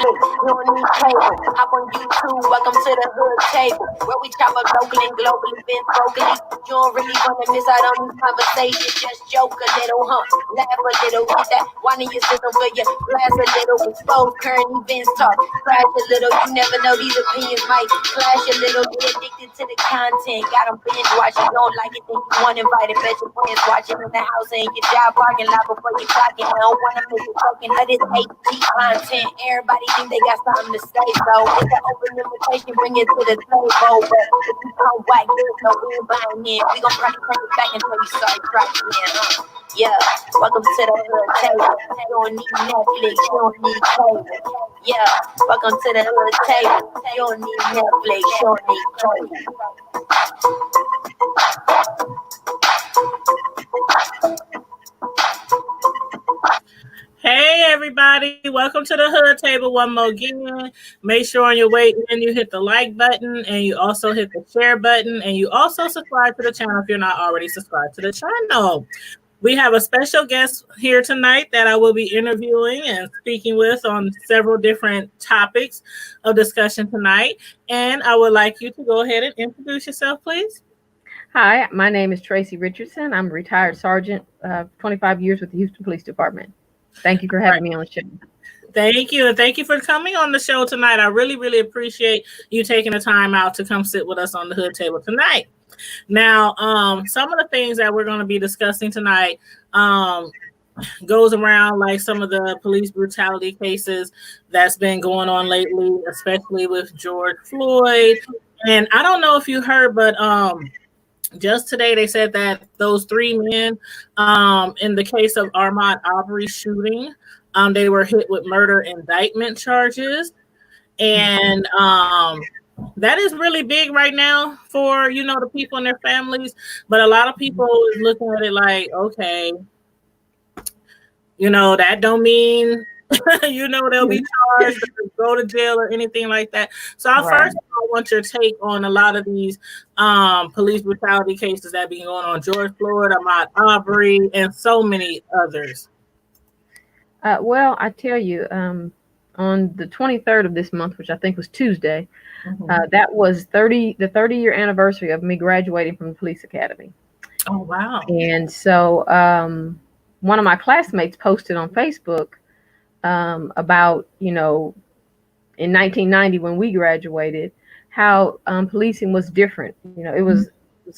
Netflix, you don't need cable. Hop on YouTube, welcome to the hood table, where we chop up local and global events vocally. You don't really wanna miss out on these conversations. Just joke a little, laugh a little, get that one in your system for your glass a little, expose current events, talk, crash a little. You never know, these opinions might clash a little. Get addicted to the content, got them binge watching. Don't like it, think you want invited, bet your friends watching in the house and your job parking lot before you clocking. I don't wanna miss it talking of this HD content. Everybody think they got something to say, so it's an open invitation, bring it to the table. But if you come whack, there's no inbound in. We gon' probably take it back until you start dropping in. Yeah, welcome to the hood table. You don't need Netflix, you don't need cable. Yeah, welcome to the hood table. You don't need Netflix, you don't need cable. Hey everybody, welcome to the Hood Table one more again. Make sure on your way in you hit the like button and you also hit the share button and you also subscribe to the channel if you're not already subscribed to the channel. We have a special guest here tonight that I will be interviewing and speaking with on several different topics of discussion tonight. And I would like you to go ahead and introduce yourself, please. Hi, my name is Tracey Richardson. I'm a retired sergeant, 25 years with the Houston Police Department. Thank you for having me on the show. Thank you. And thank you for coming on the show tonight. I really, really appreciate you taking the time out to come sit with us on the Hood Table tonight. Now, some of the things that we're going to be discussing tonight goes around like some of the police brutality cases that's been going on lately, especially with George Floyd. And I don't know if you heard, but just today they said that those three men in the case of Ahmaud Arbery's shooting, they were hit with murder indictment charges. And that is really big right now for, the people and their families. But a lot of people is looking at it like, okay, that don't mean, they'll be charged or go to jail or anything like that. So first of all, I want your take on a lot of these police brutality cases that have been going on. George Floyd, Ahmaud Arbery, and so many others. Well, I tell you, on the 23rd of this month, which I think was Tuesday, that was the 30-year anniversary of me graduating from the police academy. Oh, wow. And so one of my classmates posted on Facebook about, in 1990 when we graduated, how policing was different. It was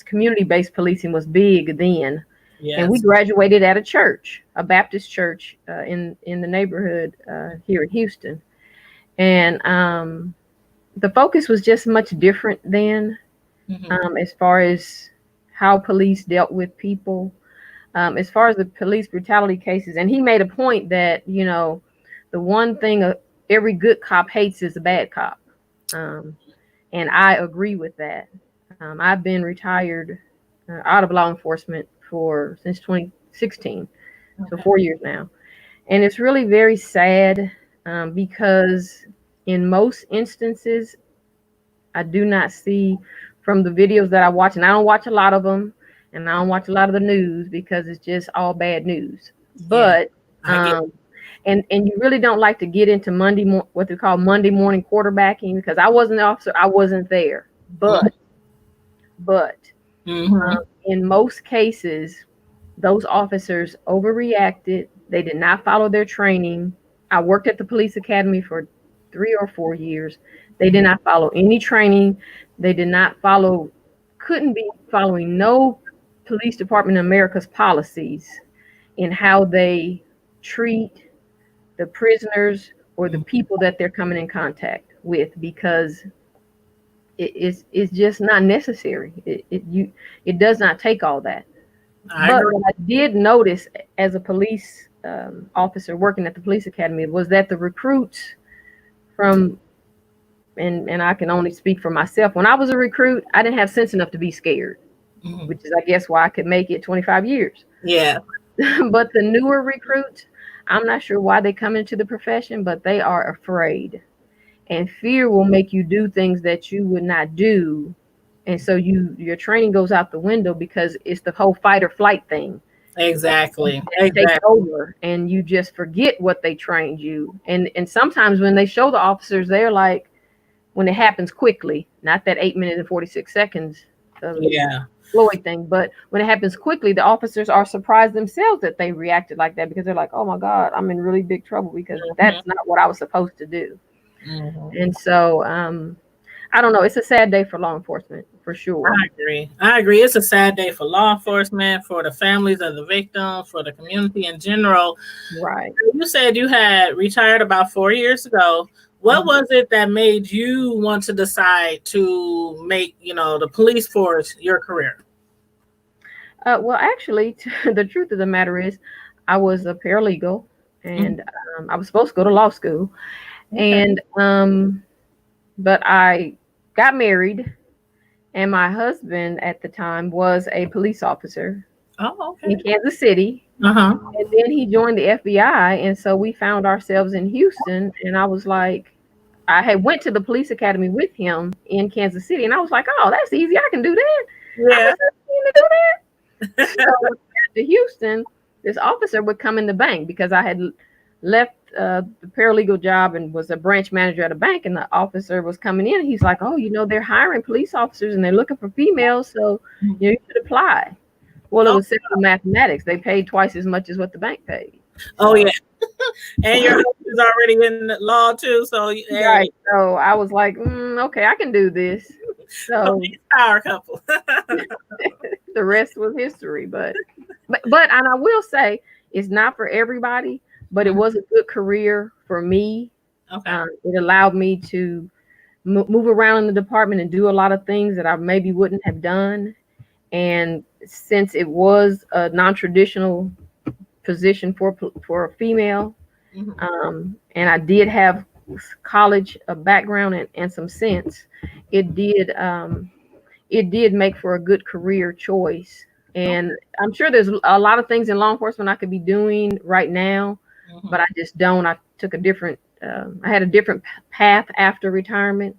community-based policing was big then. Yes. And we graduated at a church, a Baptist church in the neighborhood here in Houston. And the focus was just much different then, as far as how police dealt with people, as far as the police brutality cases. And he made a point that, the one thing every good cop hates is a bad cop. And I agree with that. I've been retired out of law enforcement since 2016, so 4 years now. And it's really very sad because in most instances, I do not see from the videos that I watch, and I don't watch a lot of them, and I don't watch a lot of the news because it's just all bad news. But and you really don't like to get into what they call Monday morning quarterbacking, because I wasn't an officer, I wasn't there. But in most cases, those officers overreacted. They did not follow their training. I worked at the police academy for 3 or 4 years. They did not follow any training. They couldn't be following no police department in America's policies in how they treat the prisoners or the people that they're coming in contact with, because it's just not necessary. It does not take all that. But what I did notice as a police officer working at the police academy was that the recruits and I can only speak for myself. When I was a recruit, I didn't have sense enough to be scared, which is, I guess, why I could make it 25 years. Yeah. But the newer recruits, I'm not sure why they come into the profession, but they are afraid. And fear will make you do things that you would not do. And so your training goes out the window because it's the whole fight or flight thing. Exactly. and take Exactly. over, and you just forget what they trained you. And sometimes when they show the officers, they're like, when it happens quickly, not that 8 minutes and 46 seconds Yeah. Floyd thing, but when it happens quickly, the officers are surprised themselves that they reacted like that, because they're like, oh my God, I'm in really big trouble because that's not what I was supposed to do. And so I don't know, it's a sad day for law enforcement for sure. I agree. It's a sad day for law enforcement, for the families of the victims, for the community in general. Right. You said you had retired about 4 years ago. What was it that made you want to decide to make, the police force your career? Well, actually, the truth of the matter is, I was a paralegal, and I was supposed to go to law school, and but I got married, and my husband at the time was a police officer in Kansas City. And then he joined the FBI, and so we found ourselves in Houston, and I was like, I had went to the police academy with him in Kansas City, and I was like, oh, that's easy, I can do that. Yeah. I do that. So to Houston, this officer would come in the bank, because I had left the paralegal job and was a branch manager at a bank, and the officer was coming in, and he's like, oh, they're hiring police officers and they're looking for females, so you should apply. Well, it was simple mathematics. They paid twice as much as what the bank paid. So. Oh yeah. And your husband's already in the law too, so right. So I was like, okay, I can do this. So power couple. The rest was history, but and I will say, it's not for everybody, but it was a good career for me. It allowed me to move around in the department and do a lot of things that I maybe wouldn't have done. And since it was a non-traditional position for a female, and I did have college background and some sense, it did make for a good career choice. And I'm sure there's a lot of things in law enforcement I could be doing right now, but I just don't. I took a different I had a different path after retirement.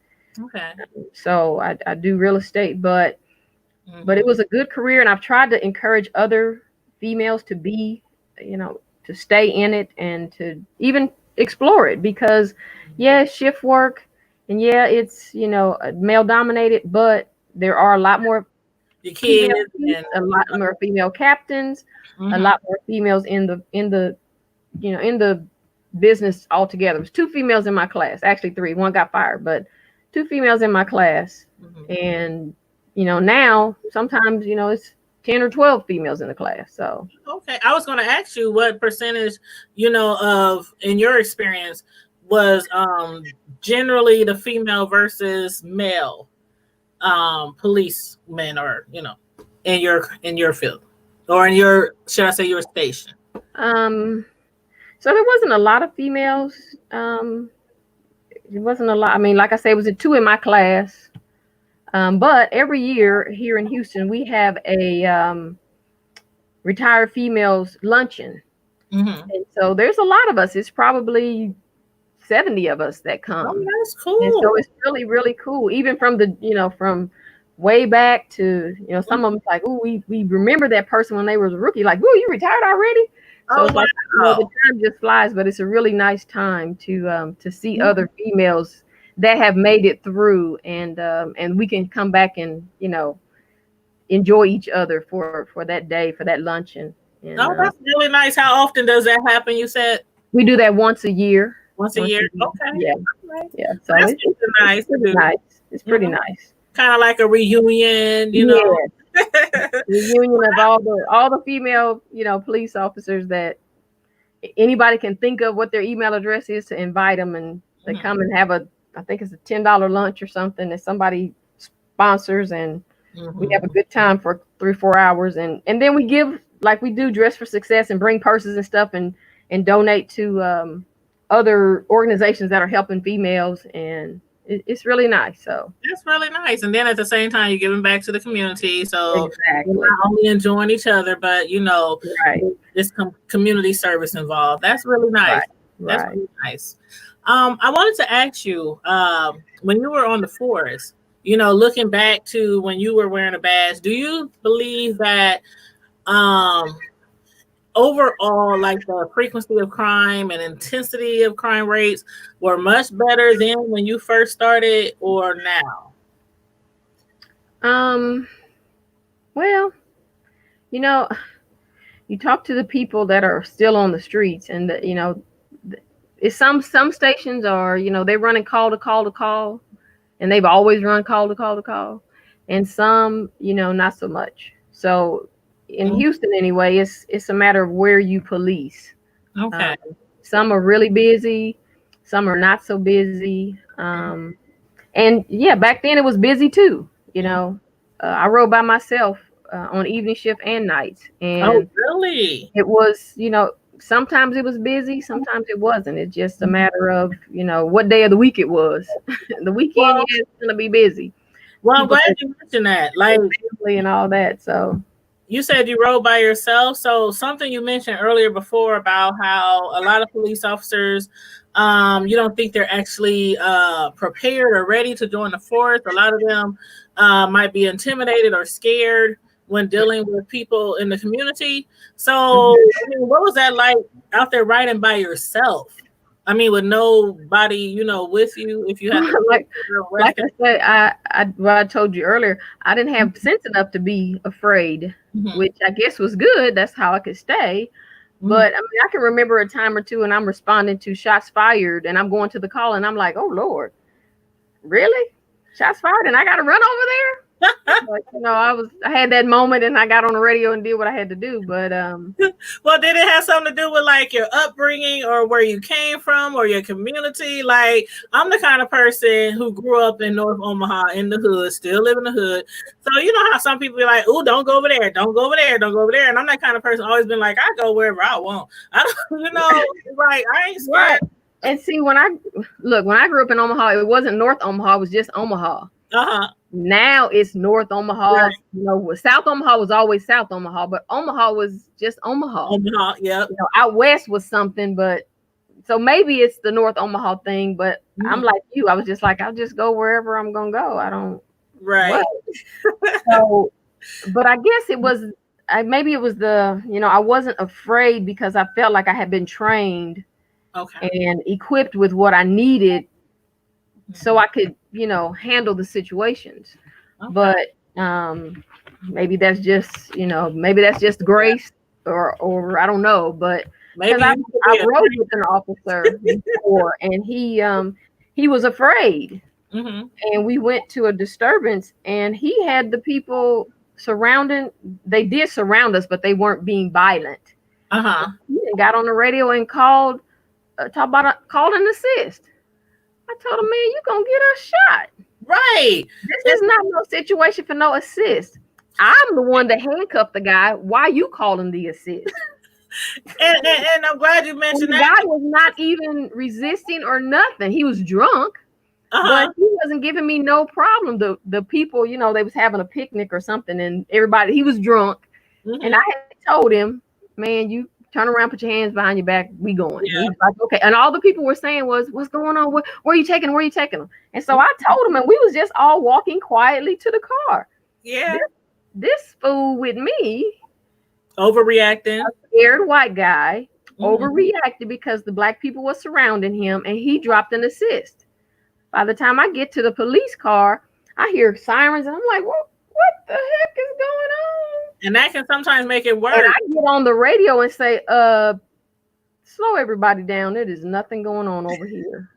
So I do real estate, but it was a good career, and I've tried to encourage other females to be, to stay in it and to even explore it, because shift work, and it's, male dominated, but there are a lot more female chiefs, a lot more female captains, a lot more females in the business altogether. There's 2 females in my class, actually 3, one got fired, but 2 females in my class. And now sometimes it's 10 or 12 females in the class. So I was going to ask you what percentage of, in your experience, was generally the female versus male policemen, or in your field, or in your, should I say, your station? So there wasn't a lot of females. It wasn't a lot. I mean, like I said, it was 2 in my class. But every year here in Houston, we have a retired females luncheon. And so there's a lot of us. It's probably 70 of us that come. Oh, that's cool. And so it's really, really cool. Even from from way back to, some of them like, oh, we remember that person when they was a rookie. Like, oh, you retired already? So the time just flies, but it's a really nice time to see other females that have made it through, and we can come back and enjoy each other for that day, for that luncheon. And, that's really nice. How often does that happen? You said we do that once a year. Once a year. Okay. Yeah. Right. Yeah. So it's nice. It's pretty nice. It's pretty nice. Kind of like a reunion, Reunion of all the female, police officers that anybody can think of what their email address is, to invite them, and they come and have I think it's a $10 lunch or something that somebody sponsors, and we have a good time for 3-4 hours, and then we give, like we do, Dress for Success, and bring purses and stuff, and donate to other organizations that are helping females, and it's really nice. So that's really nice. And then at the same time, you're giving back to the community. So exactly. We're not only enjoying each other, but this community service involved. That's really nice. That's really nice. I wanted to ask you, when you were on the force, looking back to when you were wearing a badge, do you believe that overall, like the frequency of crime and intensity of crime rates were much better than when you first started or now? Well, you know, you talk to the people that are still on the streets, and it's some stations are, they're running call to call to call, and they've always run call to call to call, and some, not so much. So in Houston anyway, it's a matter of where you police. Okay. Some are really busy, some are not so busy. And yeah, back then it was busy too. I rode by myself on evening shift and nights. And oh, really? it was, sometimes it was busy, sometimes it wasn't. It's just a matter of, what day of the week it was. The weekend, yeah, it's going to be busy. Well, I'm glad you mentioned that. Like, and all that. So you said you rode by yourself. So something you mentioned earlier before about how a lot of police officers, you don't think they're actually prepared or ready to join the force. A lot of them might be intimidated or scared when dealing with people in the community. So, I mean, what was that like out there riding by yourself? I mean, with nobody, with you, if you had to like I said, I told you earlier, I didn't have sense enough to be afraid, which I guess was good. That's how I could stay. But I mean, I can remember a time or two, and I'm responding to shots fired, and I'm going to the call, and I'm like, oh Lord, really? Shots fired, and I got to run over there? Like, I had that moment, and I got on the radio and did what I had to do. But well, did it have something to do with like your upbringing or where you came from or your community? Like, I'm the kind of person who grew up in North Omaha in the hood, still live in the hood. So you know how some people be like, "Oh, don't go over there, don't go over there, don't go over there," and I'm that kind of person. Always been like, I go wherever I want. I don't, like I ain't scared. Right. And see, when I grew up in Omaha, it wasn't North Omaha; it was just Omaha. Now it's North Omaha. Right. South Omaha was always South Omaha, but Omaha was just Omaha. Omaha, yeah. Out west was something, but so maybe it's the North Omaha thing. But I'm like you. I was just like, I'll just go wherever I'm gonna go. I don't. Right. So, but I guess it was. Maybe it was the. I wasn't afraid because I felt like I had been trained. Okay. And equipped with what I needed, so I could, handle the situations. Okay. But maybe that's just, grace, or I don't know. But maybe I rode with an officer before, and he was afraid, and we went to a disturbance, and he had the people surrounding. They did surround us, but they weren't being violent. He got on the radio and called an assist. I told him, man, you gonna get a shot. Right. This is not no situation for no assist. I'm the one that handcuffed the guy. Why you calling the assist? and I'm glad you mentioned that. The guy was not even resisting or nothing. He was drunk, but he wasn't giving me no problem. The people, they was having a picnic or something, and everybody, he was drunk. And I had told him, man, you turn around, put your hands behind your back. We going. Yeah. He's like, okay. And all the people were saying was, what's going on? Where are you taking him? Where are you taking him? And so I told him, and we was just all walking quietly to the car. Yeah. This fool with me. Overreacting. A scared white guy overreacted because the black people were surrounding him, and he dropped an assist. By the time I get to the police car, I hear sirens, and I'm like, what the heck is going on? And that can sometimes make it worse. And I get on the radio and say, slow everybody down. There is nothing going on over here.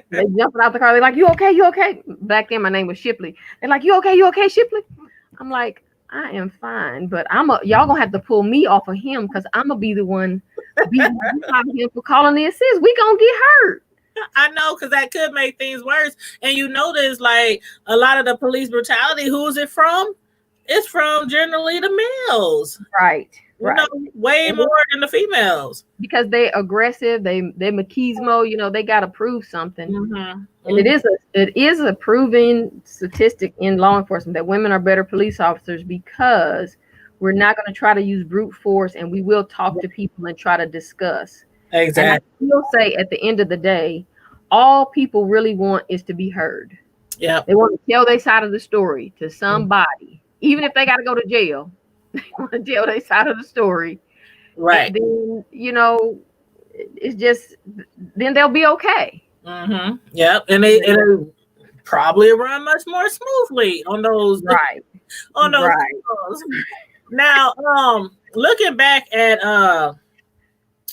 They jumping out the car. They're like, you okay? You okay? Back then, my name was Shipley. They're like, you okay? You okay, Shipley? I'm like, I am fine, but y'all gonna have to pull me off of him because I'm gonna be the one beating him for calling the assist. We gonna get hurt. I know, because that could make things worse. And you notice, like, a lot of the police brutality, who is it from? It's from generally the males. Right. Way more than the females. Because they're aggressive, they're machismo, they gotta prove something. And it is a proven statistic in law enforcement that women are better police officers because we're not gonna try to use brute force, and we will talk to people and try to discuss. Exactly. And I will say at the end of the day, all people really want is to be heard. Yeah. They want to tell their side of the story to somebody. Even if they got to go to jail, they want to tell their side of the story. Right. then it's just then they'll be okay. Mm-hmm. Yep. And it'll probably run much more smoothly on those Right. on those Right. shows. Now, looking back at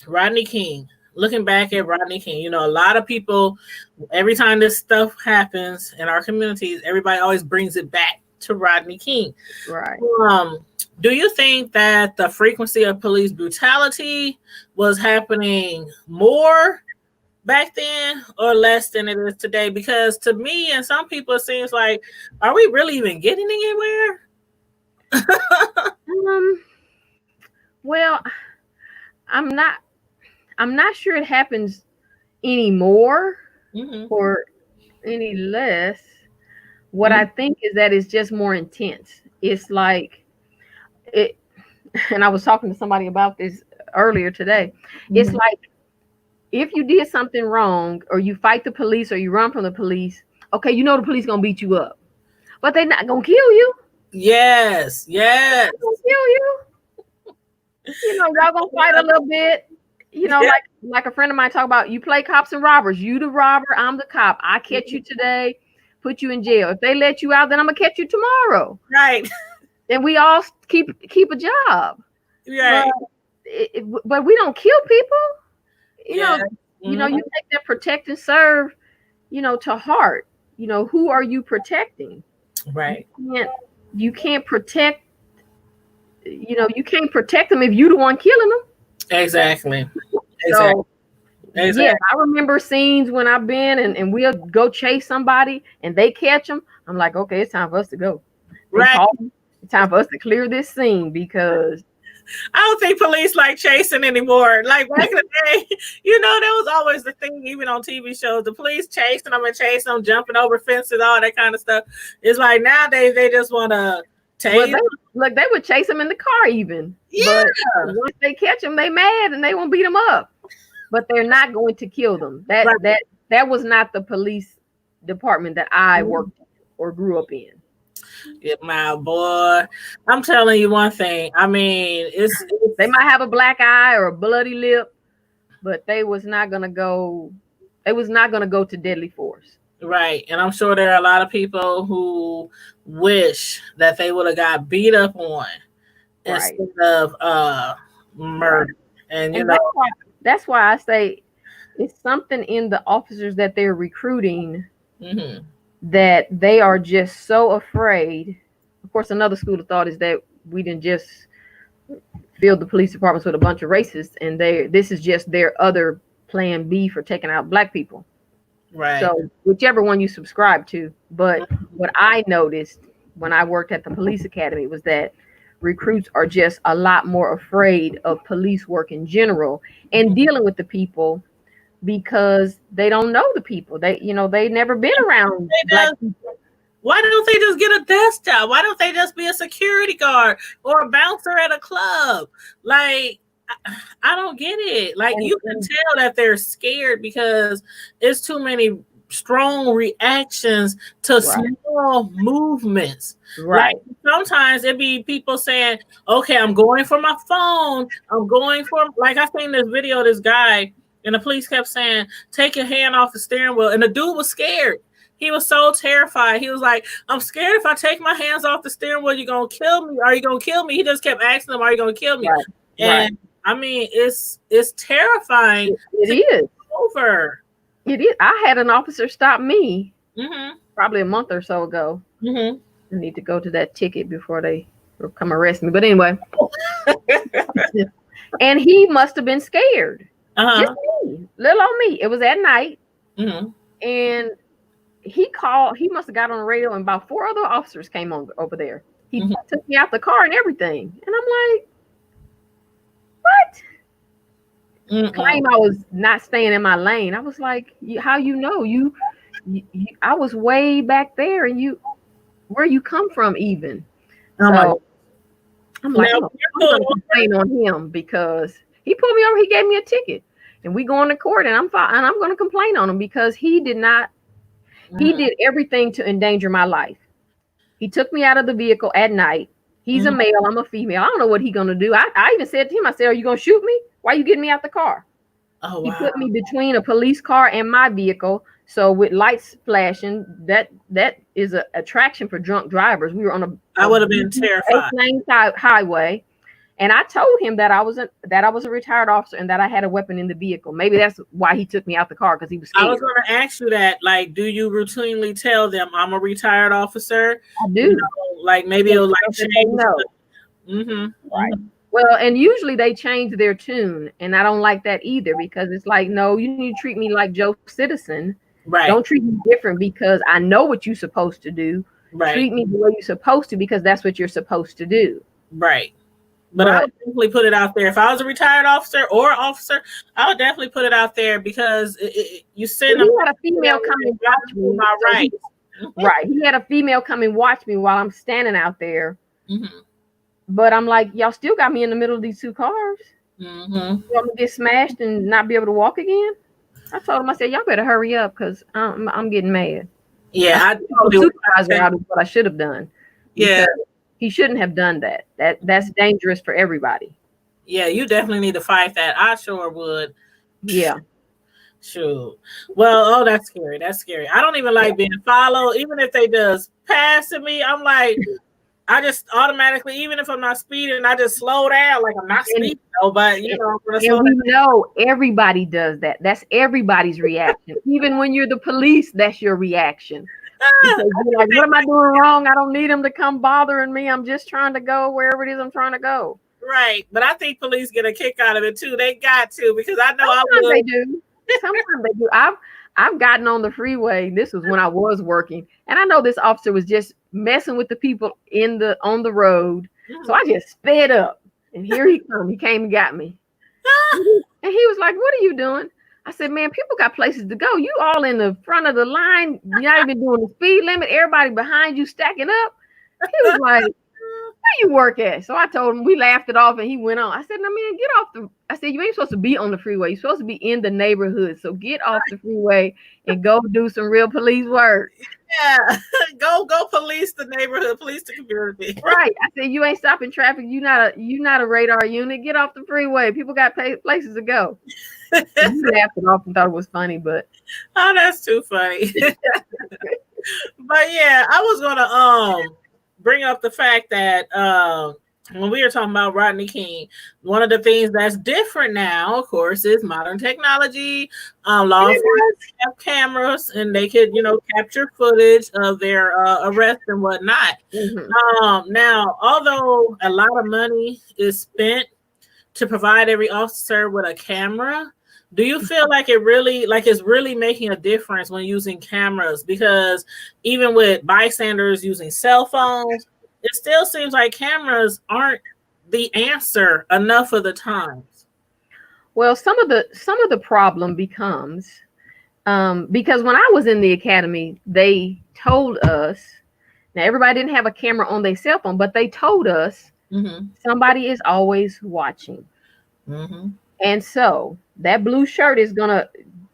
Rodney King, a lot of people, every time this stuff happens in our communities, everybody always brings it back to Rodney King. Right. Do you think that the frequency of police brutality was happening more back then or less than it is today? Because to me and some people, it seems like, are we really even getting anywhere? Well, I'm not sure it happens anymore or any less. What I think is that it's just more intense. It's like it, and I was talking to somebody about this earlier today. It's like if you did something wrong or you fight the police or you run from the police, okay, the police gonna beat you up, but they're not gonna kill you. Yes. They're gonna kill you. Y'all gonna fight a little bit. Like a friend of mine talk about, you play cops and robbers. You the robber, I'm the cop. I catch you today, put you in jail. If they let you out, then I'm gonna catch you tomorrow. Right. And we all keep a job. Right. But we don't kill people. You take that protect and serve, to heart. Who are you protecting? Right. You can't protect. You can't protect them if you the one killing them. Exactly. So, yeah, I remember scenes when I've been and we'll go chase somebody and they catch them. I'm like, okay, it's time for us to go. Right. It's time for us to clear this scene because I don't think police like chasing anymore. Like back in the day, that was always the thing, even on TV shows. The police chasing them and chasing them, jumping over fences, all that kind of stuff. It's like nowadays they just want to tase. They would chase them in the car even. Yeah. But once they catch them, they mad and they won't beat them up. But they're not going to kill them. That was not the police department that I worked or grew up in. Yeah, my boy. I'm telling you one thing. I mean, they might have a black eye or a bloody lip, but they was not gonna go to deadly force. Right. And I'm sure there are a lot of people who wish that they would have got beat up on instead of murder. And that's why I say it's something in the officers that they're recruiting that they are just so afraid. Of course, another school of thought is that we didn't just fill the police departments with a bunch of racists and this is just their other plan B for taking out black people. Right. So whichever one you subscribe to. But what I noticed when I worked at the police academy was that recruits are just a lot more afraid of police work in general and dealing with the people because they don't know the people. They never been around black people. Why don't they just get a desk job? Why don't they just be a security guard or a bouncer at a club? Like, I don't get it. Like, you can tell that they're scared because it's too many strong reactions to small movements. Right. Like, sometimes it be people saying, okay, I'm going for my phone. Like, I seen this video of this guy and the police kept saying, take your hand off the steering wheel. And the dude was scared. He was so terrified. He was like, I'm scared if I take my hands off the steering wheel, you're going to kill me. Are you going to kill me? He just kept asking them, are you going to kill me? Right. And I mean, it's terrifying. It is. Over. It is. I had an officer stop me probably a month or so ago. I need to go to that ticket before they come arrest me. But anyway. And he must have been scared. Just me. Little on me. It was at night. And he must have got on the radio and about 4 other officers came over there. He took me out the car and everything. And I'm like, what? Claim I was not staying in my lane. I was like, how you I was way back there and where you come from even. So I'm like, I'm gonna complain on him because he pulled me over, he gave me a ticket. And we going to court and I'm going to complain on him because he did everything to endanger my life. He took me out of the vehicle at night He's a male, I'm a female. I don't know what he's gonna do. I even said to him, I said, "Are you gonna shoot me? Why are you getting me out the car?" Oh, wow. He put me between a police car and my vehicle. So with lights flashing, that is an attraction for drunk drivers. We were on I would have been terrified. 8-lane highway, and I told him that I was a retired officer and that I had a weapon in the vehicle. Maybe that's why he took me out the car, because he was scared. I was going to ask you that. Like, do you routinely tell them I'm a retired officer? I do. You know, like maybe it'll like change. No. Right. Well, and usually they change their tune, and I don't like that either, because it's like, no, you need to treat me like Joe Citizen. Right. Don't treat me different because I know what you're supposed to do. Right. Treat me the way you're supposed to, because that's what you're supposed to do. Right. But I would definitely put it out there. If I was a retired officer or officer, I would definitely put it out there, because you send them. He had a female come and watch me. My rights. Right. He had a female come and watch me while I'm standing out there. Mm-hmm. But I'm like, y'all still got me in the middle of these two cars. Mm-hmm. You want me to get smashed and not be able to walk again? I told him, I said, y'all better hurry up, because I'm getting mad. Yeah, I told the supervisor out of what I should have done. Yeah. He shouldn't have done that. That's dangerous for everybody. Yeah, you definitely need to fight that. I sure would. Yeah. Sure. Well, that's scary. That's scary. I don't even like being followed. Even if they just passing me, I'm like, I just automatically, even if I'm not speeding, I just slow down. Like I'm not speeding, but you know, and we know everybody does that. That's everybody's reaction. Even when you're the police, that's your reaction. Because you're like, what am I doing wrong? I don't need them to come bothering me. I'm just trying to go wherever it is I'm trying to go. Right. But I think police get a kick out of it too. They got to, because I know sometimes they do. Sometimes they do. I've gotten on the freeway. This was when I was working, and I know this officer was just messing with the people on the road. So I just sped up, and here he come. He came and got me, and he was like, "What are you doing?" I said, "Man, people got places to go. You all in the front of the line. You're not even doing the speed limit. Everybody behind you stacking up." He was like, "Where you work at?" So I told him. We laughed it off, and he went on. I said, "No, man, get off the." I said, "You ain't supposed to be on the freeway. You're supposed to be in the neighborhood. So get off the freeway and go do some real police work." Yeah, go police the neighborhood, police the community. Right. I said, "You ain't stopping traffic. You not a radar unit. Get off the freeway. People got places to go." He laughed it off and thought it was funny, but oh, that's too funny. But yeah, I was gonna bring up the fact that when we were talking about Rodney King, one of the things that's different now, of course, is modern technology. Law enforcement have cameras, and they could, capture footage of their arrest and whatnot. Mm-hmm. Now, although a lot of money is spent to provide every officer with a camera, do you feel like it's really making a difference when using cameras? Because even with bystanders using cell phones, it still seems like cameras aren't the answer enough of the times. Well, some of the problem becomes because when I was in the academy, they told us, now everybody didn't have a camera on their cell phone, but they told us somebody is always watching. Mm-hmm. And so that blue shirt is going to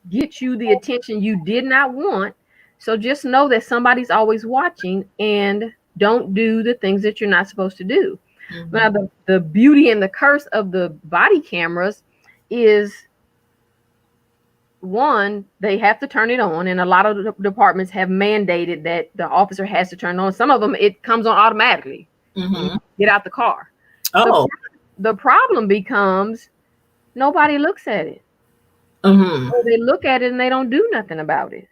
get you the attention you did not want. So just know that somebody's always watching, and don't do the things that you're not supposed to do. Mm-hmm. Now, the beauty and the curse of the body cameras is, one, they have to turn it on, and a lot of the departments have mandated that the officer has to turn it on. Some of them, it comes on automatically. Mm-hmm. Get out the car. Oh. The problem becomes nobody looks at it. Mm-hmm. So they look at it and they don't do nothing about it.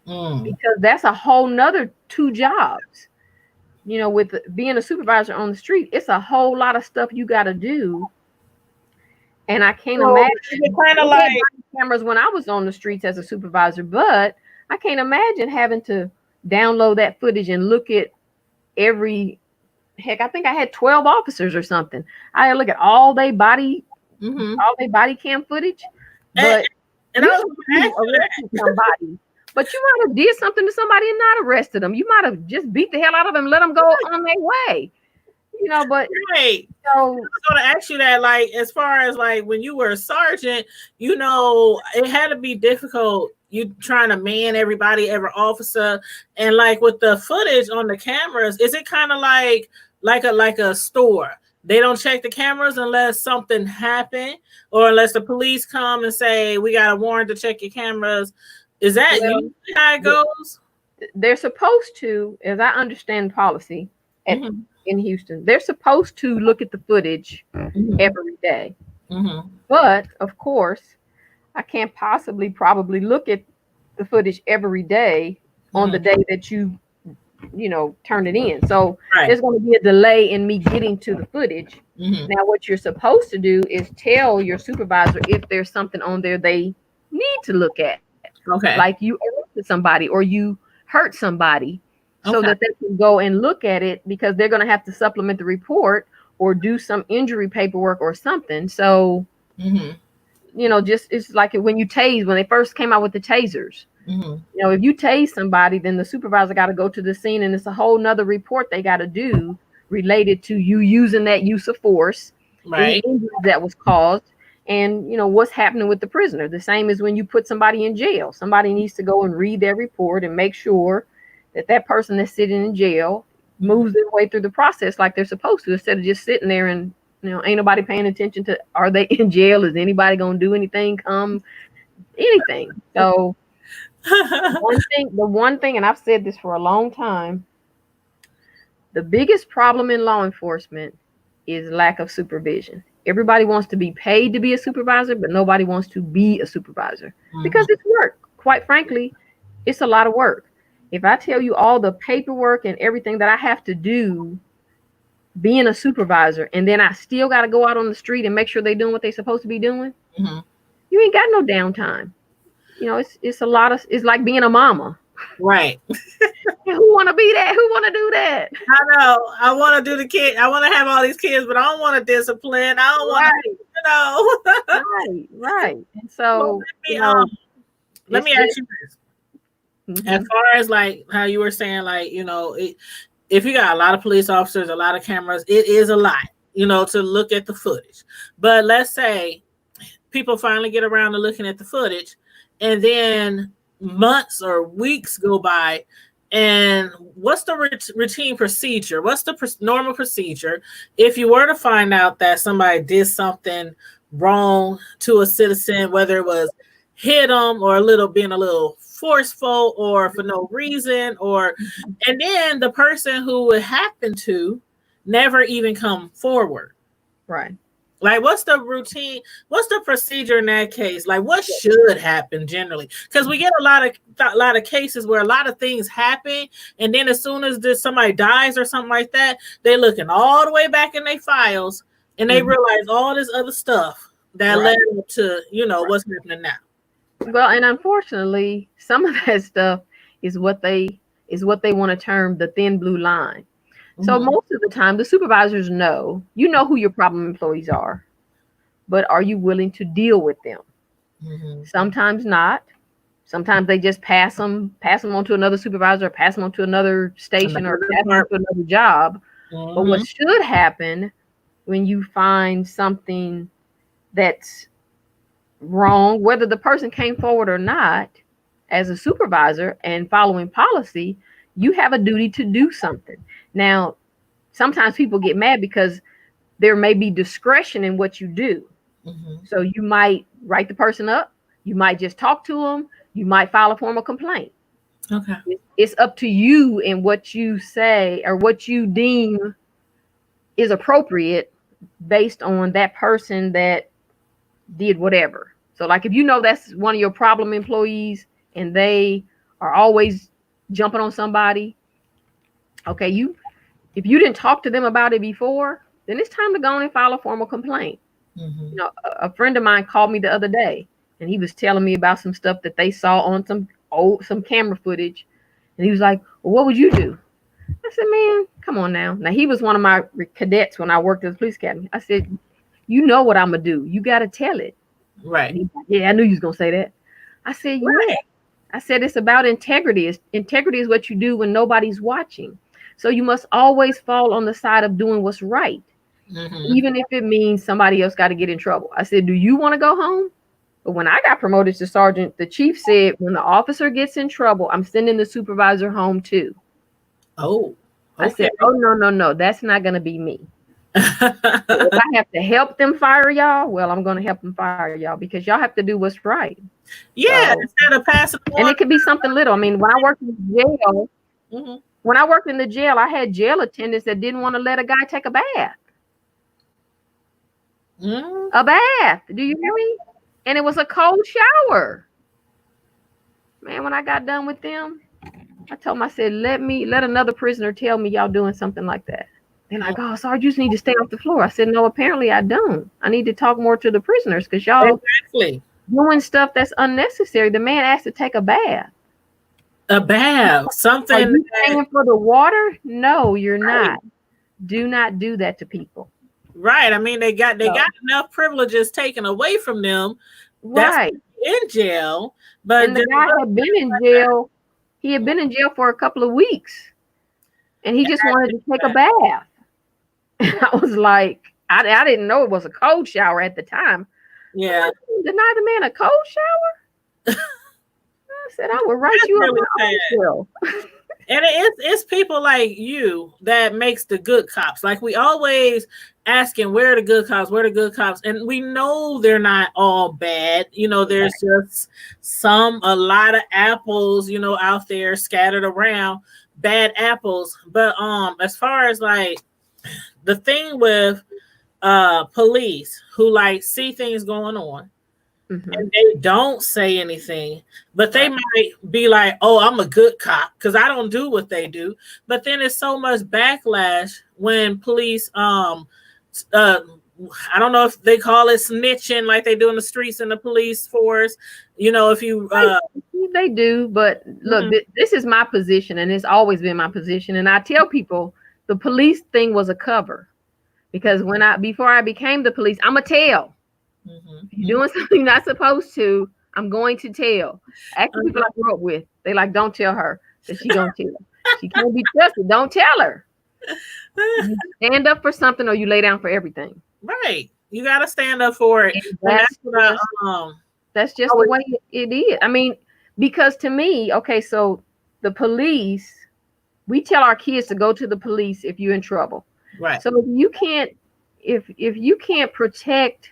Because that's a whole nother 2 jobs. With being a supervisor on the street, it's a whole lot of stuff you got to do. And I can't imagine kind of like cameras when I was on the streets as a supervisor, but I can't imagine having to download that footage and look at I think I had 12 officers or something. I had to look at all their body cam footage. But and I was arresting somebody. But you might have did something to somebody and not arrested them. You might have just beat the hell out of them and let them go on their way. But right. So I was going to ask you that, like, as far as like when you were a sergeant, it had to be difficult. You trying to man every officer, and like with the footage on the cameras, is it kind of like like a store. They don't check the cameras unless something happened or unless the police come and say we got a warrant to check your cameras. Is that usually how it goes? They're supposed to, as I understand policy in Houston, they're supposed to look at the footage every day. But of course, I can't possibly probably look at the footage every day on the day that you turn it in. So there's going to be a delay in me getting to the footage. Now, what you're supposed to do is tell your supervisor if there's something on there they need to look at. Okay. Like you arrested somebody or you hurt somebody, so that they can go and look at it, because they're going to have to supplement the report or do some injury paperwork or something. So, just it's like when you tase, when they first came out with the tasers. If you tase somebody, then the supervisor got to go to the scene, and it's a whole nother report they got to do related to you using that use of force, the injury that was caused, and what's happening with the prisoner. The same as when you put somebody in jail. Somebody needs to go and read their report and make sure that that person that's sitting in jail moves their way through the process like they're supposed to, instead of just sitting there and ain't nobody paying attention to, are they in jail? Is anybody gonna do anything? Anything. So the one thing, and I've said this for a long time, the biggest problem in law enforcement is lack of supervision. Everybody wants to be paid to be a supervisor, but nobody wants to be a supervisor because it's work. Quite frankly, it's a lot of work. If I tell you all the paperwork and everything that I have to do being a supervisor, and then I still got to go out on the street and make sure they're doing what they're supposed to be doing, you ain't got no downtime. It's a lot of, it's like being a mama. Right. Who want to be that? Who want to do that? I know. I want to do the kid. I want to have all these kids, but I don't want to discipline. I don't want to, right. And so, let me ask you this. As far as like how you were saying, like, if you got a lot of police officers, a lot of cameras, it is a lot, to look at the footage. But let's say people finally get around to looking at the footage, and then months or weeks go by, and what's the routine procedure? What's the normal procedure if you were to find out that somebody did something wrong to a citizen, whether it was hit them or being a little forceful or for no reason, and then the person who it happened to never even come forward? Right. Like, what's the routine? What's the procedure in that case? Like, what should happen generally? Because we get a lot of cases where a lot of things happen, and then as soon as somebody dies or something like that, they're looking all the way back in their files, and they realize all this other stuff that led up to what's happening now. Well, and unfortunately, some of that stuff is what they want to term the thin blue line. So most of the time, the supervisors know who your problem employees are, but are you willing to deal with them? Sometimes not. Sometimes they just pass them on to another supervisor, or pass them on to another station, or pass them on to another job. But what should happen when you find something that's wrong, whether the person came forward or not, as a supervisor and following policy, you have a duty to do something. Now, sometimes people get mad because there may be discretion in what you do. So you might write the person up, you might just talk to them, you might file a formal complaint. Okay. It's up to you and what you say or what you deem is appropriate based on that person that did whatever. So like if that's one of your problem employees and they are always jumping on somebody, okay, if you didn't talk to them about it before, then it's time to go on and file a formal complaint. A friend of mine called me the other day, and he was telling me about some stuff that they saw on some camera footage, and he was like, well, what would you do? I said, man, come on now. Now, he was one of my cadets when I worked at the police academy. I said, you know what I'm gonna do. You got to tell it. Right. Like, yeah, I knew you was gonna say that. I said, yeah. I said, it's about integrity. Integrity is what you do when nobody's watching. So you must always fall on the side of doing what's right, even if it means somebody else got to get in trouble. I said, do you want to go home? But when I got promoted to sergeant, the chief said, when the officer gets in trouble, I'm sending the supervisor home too. Oh. I said, oh, no, that's not going to be me. If I have to help them fire y'all, well, I'm going to help them fire y'all because y'all have to do what's right. Yeah, so, instead of passing. And it could be something little. I mean, when I worked in jail, when I worked in the jail, I had jail attendants that didn't want to let a guy take a bath. A bath. Do you hear me? And it was a cold shower. Man, when I got done with them, I told them, I said, let another prisoner tell me y'all doing something like that. They're like, oh, Sarge, you just need to stay off the floor. I said, no, apparently I don't. I need to talk more to the prisoners because y'all doing stuff that's unnecessary. The man asked to take a bath. A bath, something. Are you paying for the water? No, you're not. Do not do that to people. Right. I mean, they got enough privileges taken away from them. Right. In jail. But and the guy had been in jail. He had been in jail for a couple of weeks. And he just wanted to take a bath. I was like, I didn't know it was a cold shower at the time. Yeah. Deny the man a cold shower? I said, I would write you up. And it's people like you that makes the good cops. Like we always asking where are the good cops, and we know they're not all bad. You know, there's just a lot of apples, you know, out there scattered around, bad apples. But as far as like the thing with police who like see things going on. And they don't say anything, but they might be like, oh, I'm a good cop because I don't do what they do. But then it's so much backlash when police, I don't know if they call it snitching like they do in the streets in the police force. You know, if you... they do, but look, this is my position and it's always been my position. And I tell people the police thing was a cover because before I became the police, I'm a tell. If you're doing something you're not supposed to, I'm going to tell. Actually, people I grew up with, they like, don't tell her that she don't tell. She can't be trusted. Don't tell her. You stand up for something or you lay down for everything. Right. You got to stand up for it. That's just the way it is. I mean, because to me, okay, so the police, we tell our kids to go to the police if you're in trouble. Right. So if you can't protect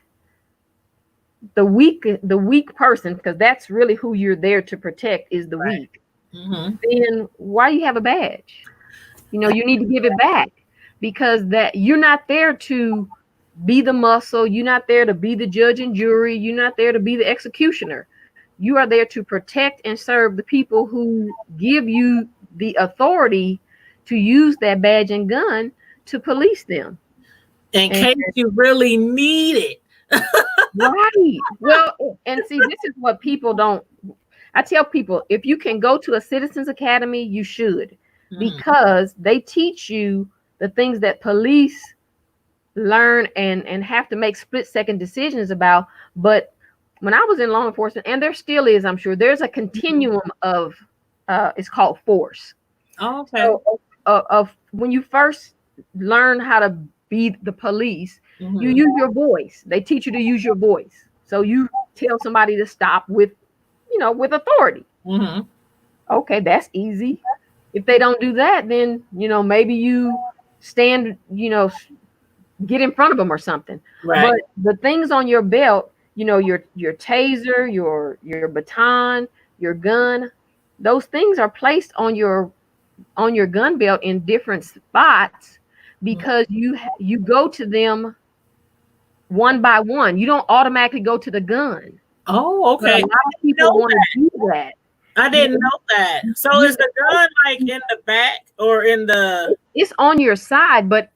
the weak person, because that's really who you're there to protect is the weak, then why you have a badge? You know, you need to give it back because that you're not there to be the muscle. You're not there to be the judge and jury. You're not there to be the executioner. You are there to protect and serve the people who give you the authority to use that badge and gun to police them. In case you really need it. Right. Well, and see, this is what people don't. I tell people, if you can go to a Citizens Academy, you should, because they teach you the things that police learn and have to make split-second decisions about. But when I was in law enforcement, and there still is, I'm sure, there's a continuum of, it's called force. Oh, okay. So, of when you first learn how to be the police, you use your voice. They teach you to use your voice. So you tell somebody to stop with authority. Okay, that's easy. If they don't do that, then, maybe you stand, get in front of them or something. Right. But the things on your belt, your taser, your baton, your gun, those things are placed on your gun belt in different spots because you go to them one by one. You don't automatically go to the gun. Oh, okay. But a lot of people want to do that. I didn't know that. So is the gun like in the back or in the? It's on your side, but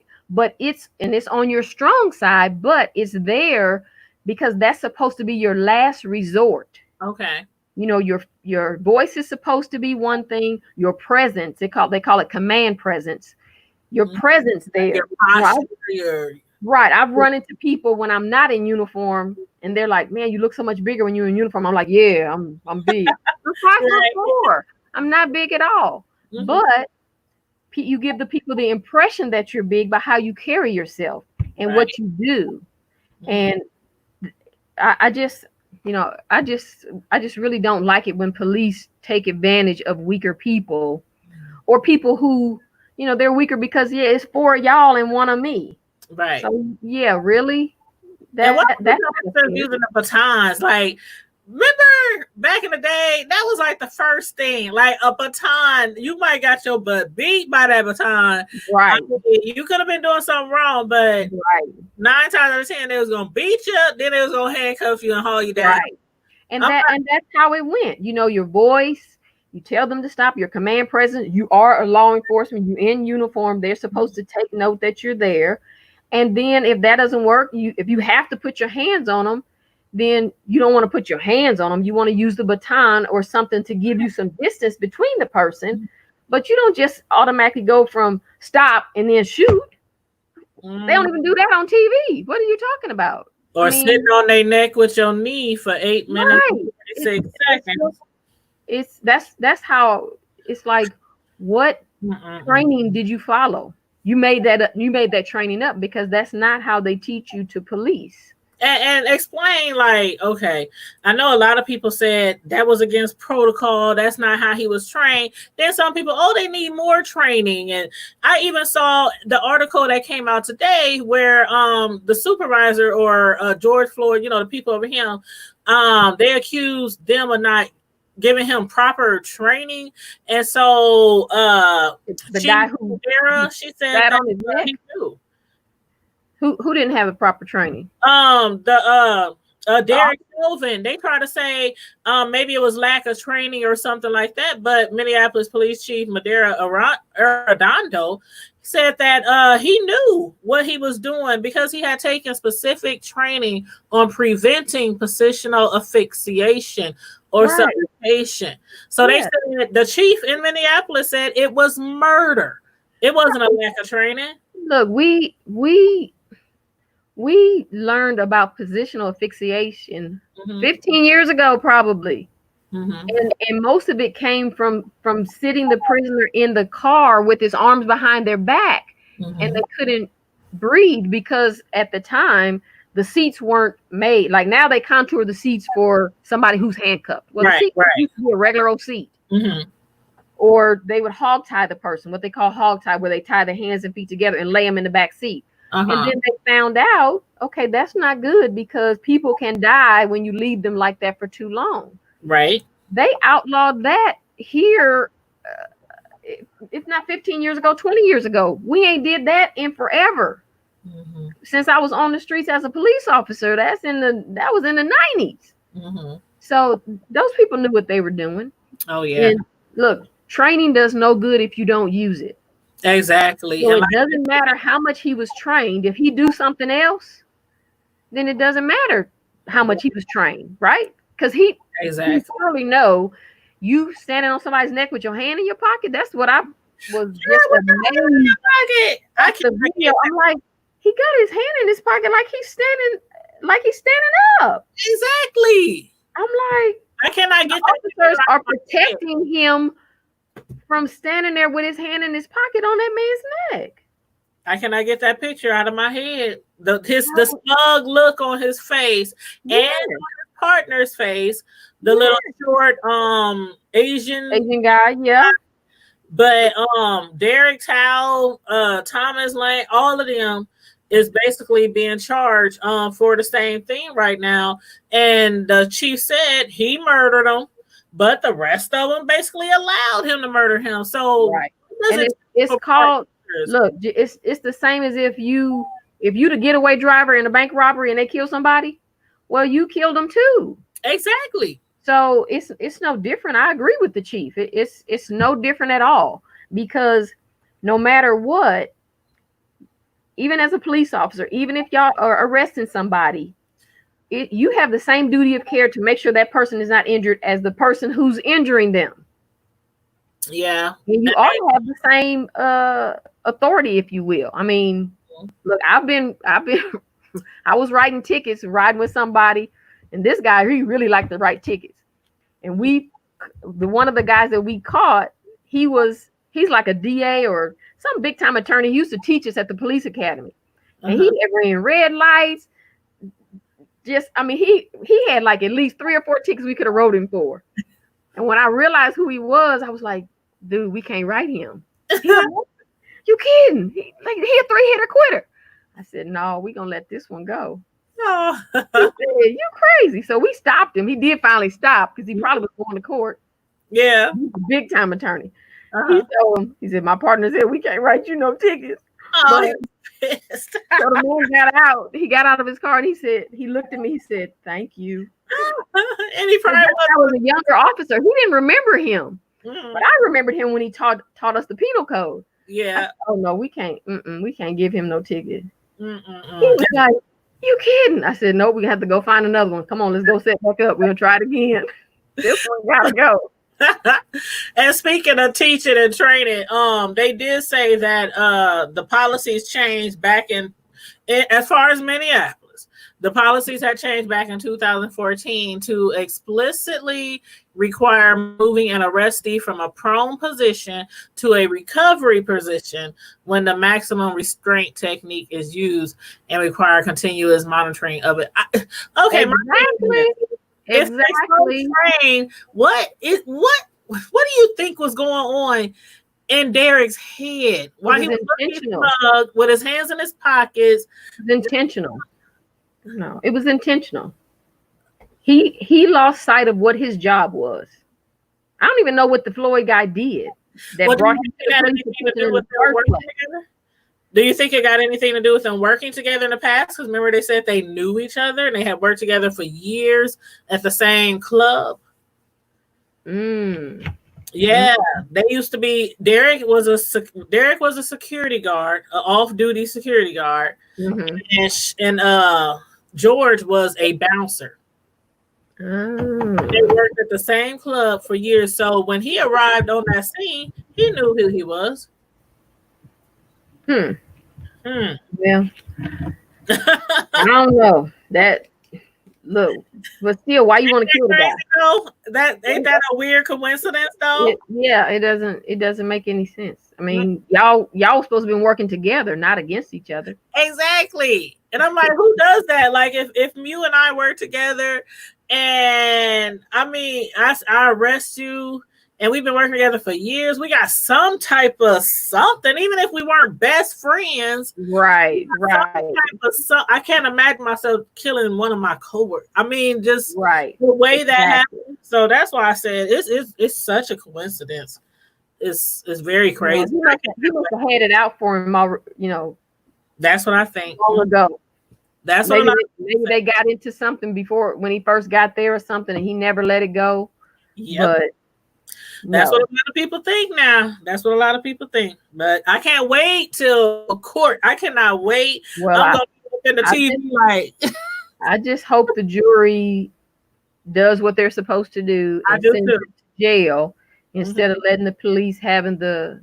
it's on your strong side, but it's there because that's supposed to be your last resort. Okay. Your voice is supposed to be one thing. Your presence, they call it command presence. Your presence there. Your posture, right. I've run into people when I'm not in uniform, and they're like, "Man, you look so much bigger when you're in uniform." I'm like, "Yeah, I'm big. I'm 5'4". I'm not big at all, but you give the people the impression that you're big by how you carry yourself and what you do. And I just really don't like it when police take advantage of weaker people or people who they're weaker because it's 4 of y'all and 1 of me. Right. So yeah, really, That's that's using the batons. Like, remember back in the day, that was like the first thing. Like a baton, you might got your butt beat by that baton. right. I mean, you could have been doing something wrong, but Right. 9 times out of 10, they was gonna beat you, then they was gonna handcuff you and haul you down. Right. And that's how it went. Your voice, you tell them to stop. Your command presence, you are a law enforcement, you in uniform. They're supposed to take note that you're there. And then if that doesn't work, if you have to put your hands on them, then you don't want to put your hands on them. You want to use the baton or something to give you some distance between the person. But you don't just automatically go from stop and then shoot. They don't even do that on TV. What are you talking about? Or sitting on their neck with your knee for 8 minutes, right. 6 seconds. That's how it's like. What training did you follow? You made that training up, because that's not how they teach you to police. And explain, like, okay, I know a lot of people said that was against protocol. That's not how he was trained. Then some people, they need more training. And I even saw the article that came out today where the supervisor or George Floyd, the people over him, they accused them of not giving him proper training. And so the guy who she said that on his neck. He knew. Who didn't have a proper training? Derek Chauvin. They try to say maybe it was lack of training or something like that. But Minneapolis Police Chief Madera Arradondo said that he knew what he was doing because he had taken specific training on preventing positional asphyxiation or suffocation. So they said the chief in Minneapolis said it was murder. It wasn't a lack of training. Look, we learned about positional asphyxiation 15 years ago, probably. And most of it came from sitting the prisoner in the car with his arms behind their back, and they couldn't breathe because at the time the seats weren't made. Like now they contour the seats for somebody who's handcuffed. Well, the seat used to be a regular old seat. Or they would hog tie the person, what they call hog tie, where they tie their hands and feet together and lay them in the back seat. And then they found out, okay, that's not good because people can die when you leave them like that for too long. Right. They outlawed that here, if not 15 years ago, 20 years ago. We ain't did that in forever. Since I was on the streets as a police officer, that was in the 90s. So those people knew what they were doing. Oh yeah. And look, training does no good if you don't use it. Exactly. So it doesn't matter how much he was trained. If he do something else, then it doesn't matter how much he was trained, right? Because he clearly know you standing on somebody's neck with your hand in your pocket. That's what I was just amazed. I I'm like, he got his hand in his pocket like he's standing up. Exactly. I'm like, I cannot get that. Officers are protecting him from standing there with his hand in his pocket on that man's neck. I cannot get that picture out of my head. The smug look on his face and on his partner's face, the little short Asian guy, yeah. But Derek Tao, Thomas Lane, all of them is basically being charged for the same thing right now. And the chief said he murdered them, but the rest of them basically allowed him to murder him. So and it's called, look, it's the same as if you the getaway driver in a bank robbery and they kill somebody, well, you killed them too. Exactly. So it's no different. I agree with the chief. It's no different at all, because no matter what, even as a police officer, even if y'all are arresting somebody, you have the same duty of care to make sure that person is not injured as the person who's injuring them. Yeah. And you all have the same authority, if you will. I mean, look, I was writing tickets, riding with somebody, and this guy, he really liked to write tickets. And one of the guys that we caught, he's like a DA or some big time attorney. He used to teach us at the police academy. And he had ran red lights. He had like at least 3 or 4 tickets we could have wrote him for. And when I realized who he was, I was like, dude, we can't write him. You kidding? He a 3-hitter quitter. I said, no, we gonna let this one go. Oh. He said, you crazy. So we stopped him. He did finally stop because he probably was going to court. Yeah. He's a big time attorney. He told him, he said, my partner said, we can't write you no tickets. Oh, but, so the man got out. He got out of his car and he said, he looked at me, he said, thank you. And he probably was a younger officer. He didn't remember him. But I remembered him when he taught us the penal code. Yeah. Said, oh no, we can't give him no ticket. He Mm-mm. was like, you kidding? I said, no, we have to go find another one. Come on, let's go set back up. We'll try it again. This one gotta go. And speaking of teaching and training, they did say that the policies changed back in as far as Minneapolis. The policies had changed back in 2014 to explicitly require moving an arrestee from a prone position to a recovery position when the maximum restraint technique is used and require continuous monitoring of it. Okay, exactly. What do you think was going on in Derek's head while he was looking with his hands in his pockets? It was intentional. No, it was intentional. He lost sight of what his job was. I don't even know what the Floyd guy did that brought him to the police station in the first place. Do you think it got anything to do with them working together in the past? Because remember they said they knew each other and they had worked together for years at the same club. Yeah, they used to be. Derek was a security guard, an off-duty security guard, and George was a bouncer. They worked at the same club for years. So when he arrived on that scene, he knew who he was. Yeah. I don't know that. Look, but still, why you want to kill the guy? That ain't that a weird coincidence, though? It doesn't make any sense. I mean, y'all supposed to be working together, not against each other. Exactly. And I'm like, who does that? Like, if you and I work together, and I mean, I arrest you, and we've been working together for years, we got some type of something, even if we weren't best friends. Right. I can't imagine myself killing one of my coworkers. I mean, just the way that happened. So that's why I said it's such a coincidence. It's very crazy. He must have had it out for him, That's what I think. Long ago. That's maybe what maybe they got into something before when he first got there or something, and he never let it go. But that's what a lot of people think now. That's what a lot of people think. But I can't wait till court. I cannot wait. Well, I'm going to look in the TV I just hope the jury does what they're supposed to do and send him to jail instead of letting the police having the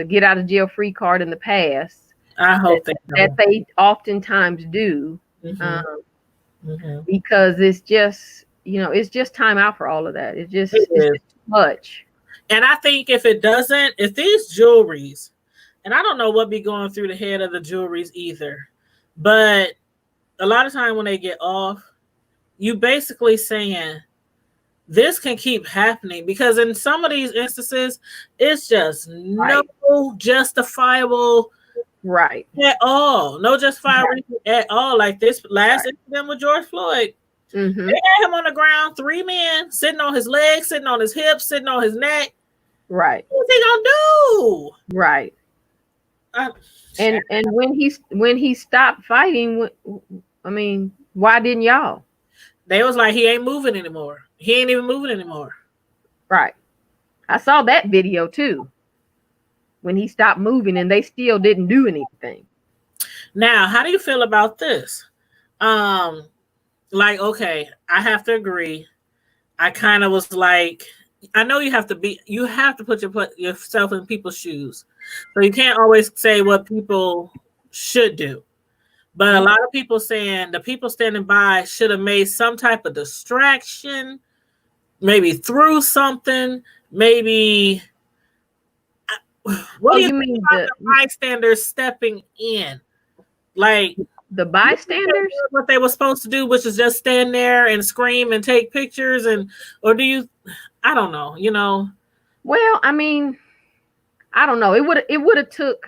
get out of jail free card in the past. I hope that they oftentimes do, because it's just it's just time out for all of that. It's just too much. And I think if these juries, and I don't know what be going through the head of the juries either, but a lot of time when they get off, you basically saying this can keep happening, because in some of these instances, it's just no justifiable at all. No justifiable reason at all. Like this last incident with George Floyd. They had him on the ground, 3 men sitting on his legs, sitting on his hips, sitting on his neck. Right. What's he gonna do? Right. And when he stopped fighting, I mean, why didn't y'all? They was like, he ain't moving anymore. He ain't even moving anymore. Right. I saw that video too. When he stopped moving and they still didn't do anything. Now, how do you feel about this? Like, okay, I have to agree. I kind of was like, I know you have to put yourself in people's shoes. So you can't always say what people should do. But a lot of people saying the people standing by should have made some type of distraction, maybe threw something, maybe. What do you mean about the bystanders stepping in? Like the bystanders? What they were supposed to do, which is just stand there and scream and take pictures, or do you? I don't know. Well, I mean, I don't know. It would have took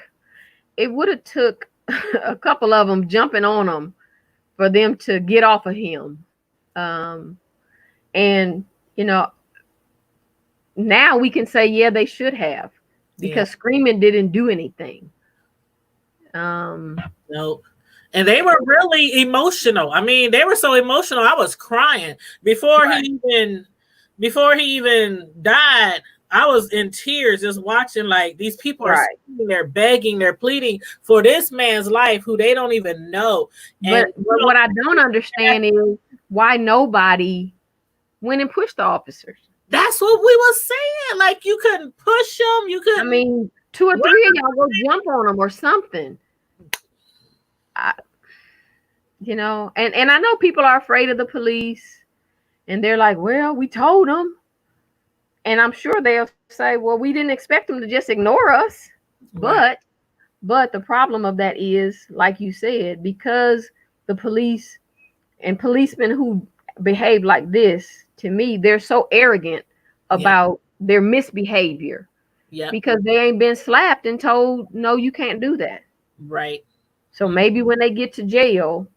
have took a couple of them jumping on him for them to get off of him. And you know, now we can say, yeah, they should have, because screaming didn't do anything. Nope. And they were really emotional. I mean, they were so emotional. I was crying before he even died. I was in tears just watching, like, these people are screaming, they're begging, they're pleading for this man's life who they don't even know. But what I don't understand is why nobody went and pushed the officers. That's what we were saying. Like, you couldn't push them. You couldn't. I mean, 2 or 3 of y'all go jump on them or something. You know, and I know people are afraid of the police, and they're like, well, we told them. And I'm sure they'll say, well, we didn't expect them to just ignore us. But the problem of that is, like you said, because the police and policemen who behave like this, to me, they're so arrogant about their misbehavior. Yeah. Because they ain't been slapped and told, no, you can't do that. Right. So maybe when they get to jail,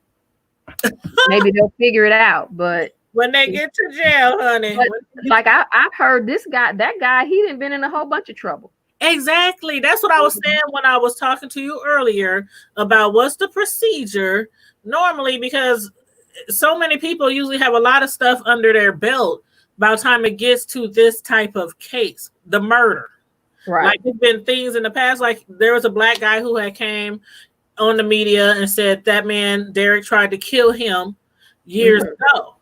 maybe they'll figure it out. But when they get to jail, honey. Like I've heard that guy, he done been in a whole bunch of trouble. Exactly. That's what I was saying when I was talking to you earlier about what's the procedure normally, because so many people usually have a lot of stuff under their belt by the time it gets to this type of case, the murder. Right. Like, there's been things in the past, like there was a black guy who had came on the media and said that man, Derek, tried to kill him years ago.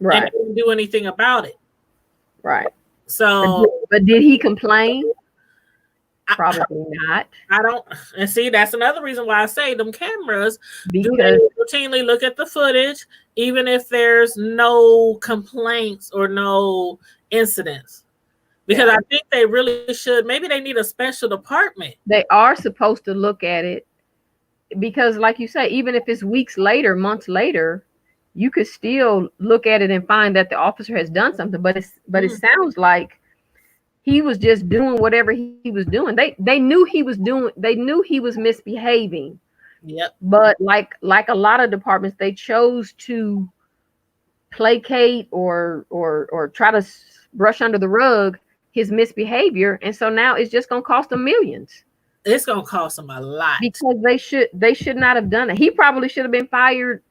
Right. And didn't do anything about it. Right. So, but did he complain? Probably not. I don't. And see, that's another reason why I say them cameras, because they routinely look at the footage, even if there's no complaints or no incidents. Because I think they really should. Maybe they need a special department. They are supposed to look at it, because, like you say, even if it's weeks later, months later, you could still look at it and find that the officer has done something. But it sounds like he was just doing whatever he was doing. They knew he was doing. They knew he was misbehaving. Yep. But like a lot of departments, they chose to placate or try to brush under the rug his misbehavior, and so now it's just gonna cost them millions. It's gonna cost them a lot, because they should not have done it. He probably should have been fired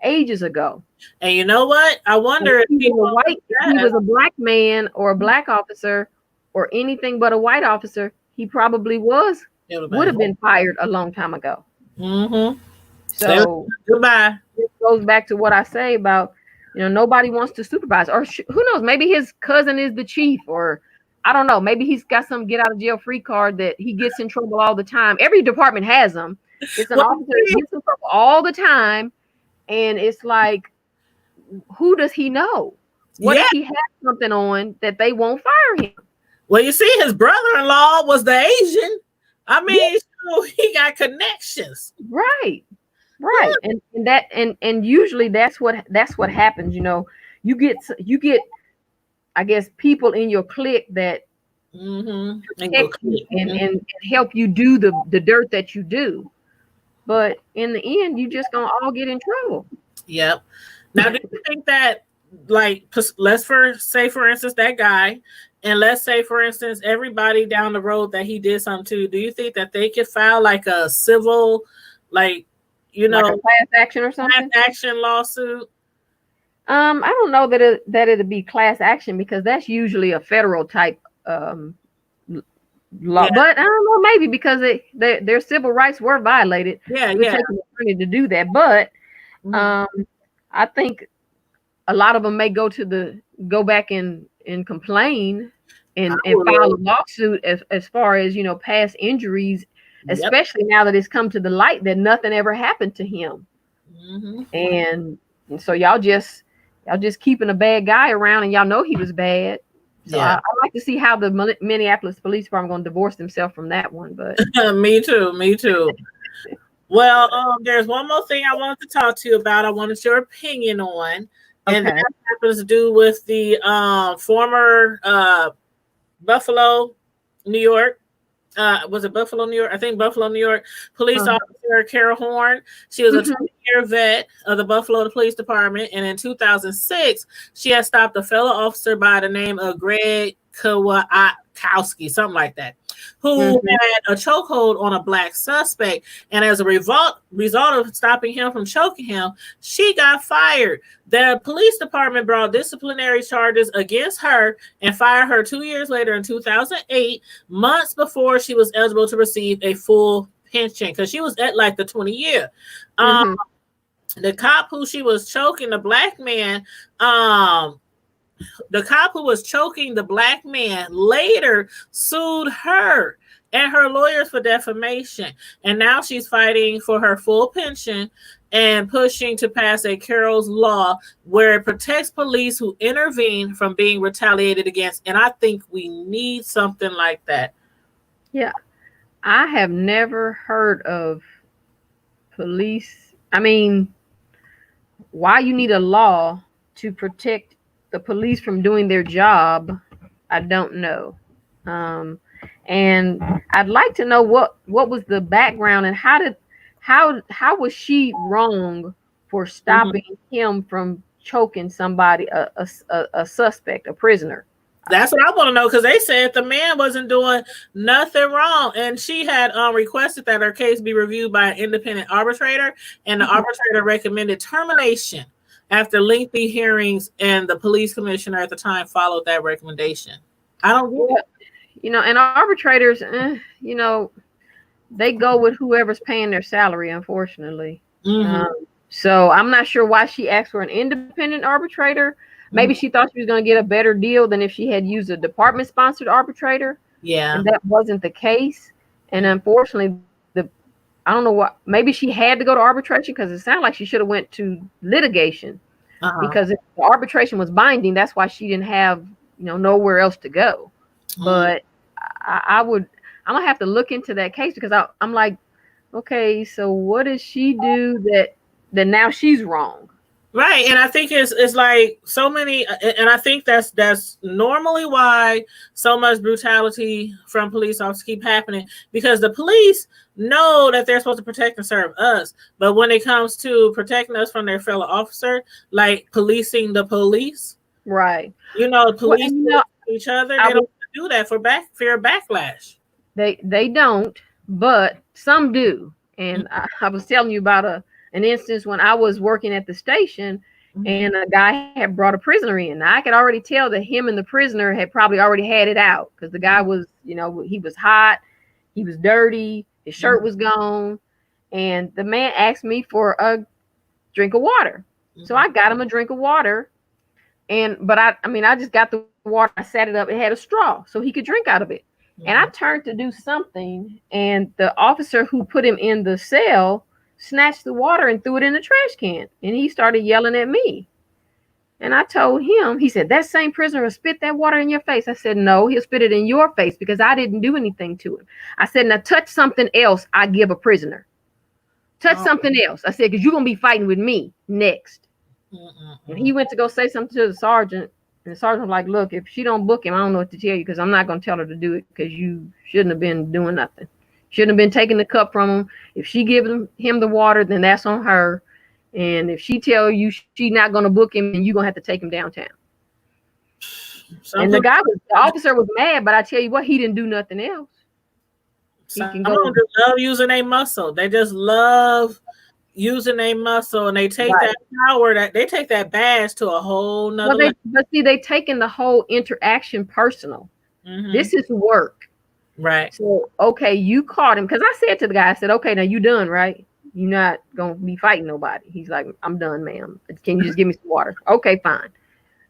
ages ago. And you know what? I wonder if he was a black man or a black officer or anything but a white officer, he probably would have been fired a long time ago. Mm-hmm. So goodbye. It goes back to what I say about, nobody wants to supervise, or who knows, maybe his cousin is the chief, or I don't know, maybe he's got some get out of jail free card that he gets in trouble all the time. Every department has them. It's an officer that gets in trouble all the time. And it's like, who does he know? What if he has something on that they won't fire him? Well, you see, his brother-in-law was the Asian. I mean, so he got connections. Right. And usually that's what happens. You get, I guess, people in your clique that protect you and help you do the dirt that you do. But in the end, you just gonna all get in trouble. Yep. Now, do you think that, like, let's say, for instance, that guy, and let's say, for instance, everybody down the road that he did something to, do you think that they could file like a civil, like a class action or something? Class action lawsuit? I don't know that it'd be class action, because that's usually a federal type law, but I don't know, maybe because their civil rights were violated. Taking the money to do that, but I think a lot of them may go back and complain and file a lawsuit as far as past injuries, especially now that it's come to the light that nothing ever happened to him, and so y'all just keeping a bad guy around, and y'all know he was bad. So I like to see how the Minneapolis Police Department going to divorce themselves from that one. But me too. Well, there's one more thing I wanted to talk to you about. I wanted your opinion on, and that happens to do with the former Buffalo, New York was it Buffalo, New York? I think Buffalo, New York. Police Uh-huh. officer Carol Horn. She was a Mhm. 20-year vet of the Buffalo Police Department, and in 2006, she had stopped a fellow officer by the name of Greg Kowski, something like that, who had a chokehold on a black suspect. And as a result of stopping him from choking him, she got fired. The police department brought disciplinary charges against her and fired her 2 years later in 2008, months before she was eligible to receive a full pension, because she was at like the 20-year. The cop who she was choking, the black man, the cop who was choking the black man later sued her and her lawyers for defamation. And now she's fighting for her full pension and pushing to pass a Carroll's law where it protects police who intervene from being retaliated against. And I think we need something like that. Yeah. I have never heard of police. I mean, why you need a law to protect the police from doing their job, I don't know. And I'd like to know what was the background and how was she wrong for stopping him from choking somebody, a suspect, a prisoner? That's what I want to know, because they said the man wasn't doing nothing wrong, and she had requested that her case be reviewed by an independent arbitrator, and the arbitrator recommended termination after lengthy hearings, and the police commissioner at the time followed that recommendation. I don't get it. You know, and arbitrators, you know, they go with whoever's paying their salary, unfortunately. So I'm not sure why she asked for an independent arbitrator. Maybe she thought she was going to get a better deal than if she had used a department-sponsored arbitrator. Yeah. And that wasn't the case. And unfortunately, I don't know what, maybe she had to go to arbitration, because it sounded like she should have went to litigation. Because if the arbitration was binding, that's why she didn't have, you know, nowhere else to go. But I'm going to have to look into that case, because I'm like, okay, so what did she do that now she's wrong? Right. And I think it's like so many, and I think that's normally why so much brutality from police officers keep happening, because the police know that they're supposed to protect and serve us. But when it comes to protecting us from their fellow officer, like policing the police, right? You know, police each other, they don't do that for fear of backlash. They don't, but some do. And I was telling you about an instance when I was working at the station, and a guy had brought a prisoner in. Now, I could already tell that him and the prisoner had probably already had it out, because the guy was, you know, he was hot, he was dirty, his shirt was gone, and the man asked me for a drink of water. So I got him a drink of water, but I just got the water, I sat it up, it had a straw so he could drink out of it. And I turned to do something, and the officer who put him in the cell snatched the water and threw it in the trash can. And he started yelling at me. And I told him, he said, that same prisoner will spit that water in your face. I said, no, he'll spit it in your face, because I didn't do anything to him. I said, now touch something else I give a prisoner. Touch something else. I said, because you're going to be fighting with me next. And he went to go say something to the sergeant. And the sergeant was like, look, if she don't book him, I don't know what to tell you, because I'm not going to tell her to do it, because you shouldn't have been doing nothing. Shouldn't have been taking the cup from him. If she gives him the water, then that's on her. And if she tell you she's not going to book him, then you're going to have to take him downtown. And the officer was mad, but I tell you what, he didn't do nothing else. Some people just love using a muscle. They just love using a muscle, and they take that power, that they take that badge to a whole nother level. But see, they taking the whole interaction personal. This is work. Right. So, okay, you caught him, because I said to the guy, I said, okay, now you done, right? You're not going to be fighting nobody. He's like, I'm done, ma'am. Can you just give me some water? Okay, fine.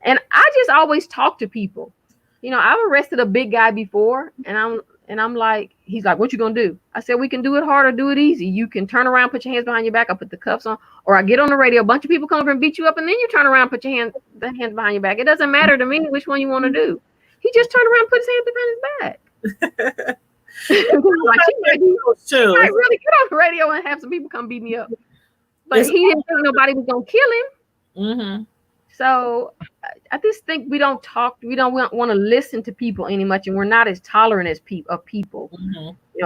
And I just always talk to people. You know, I've arrested a big guy before, and I'm like, he's like, what you going to do? I said, we can do it hard or do it easy. You can turn around, put your hands behind your back. I put the cuffs on, or I get on the radio, a bunch of people come over and beat you up, and then you turn around, put your hands behind your back. It doesn't matter to me which one you want to do. He just turned around, put his hands behind his back. Like, she might really get on the radio and have some people come beat me up, but he didn't think nobody was gonna kill him. So think we don't talk. We don't want to listen to people any much, and we're not as tolerant as people.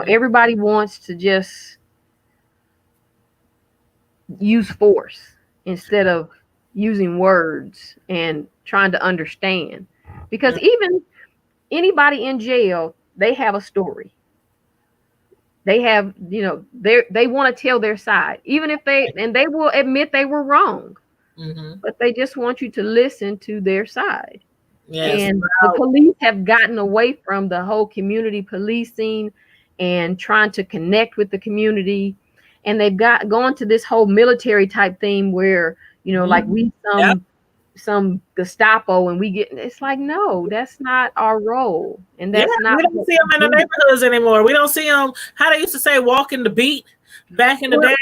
Everybody wants to just use force instead of using words and trying to understand. Because even anybody in jail, they have a story. They have, they want to tell their side, even if they will admit they were wrong, but they just want you to listen to their side. Yes. And the police have gotten away from the whole community policing and trying to connect with the community. And they've gone to this whole military type thing where, like some Gestapo, and it's like, no, that's not our role. And that's not. We don't see them in the neighborhoods anymore. We don't see them, how they used to say, walking the beat back in the day.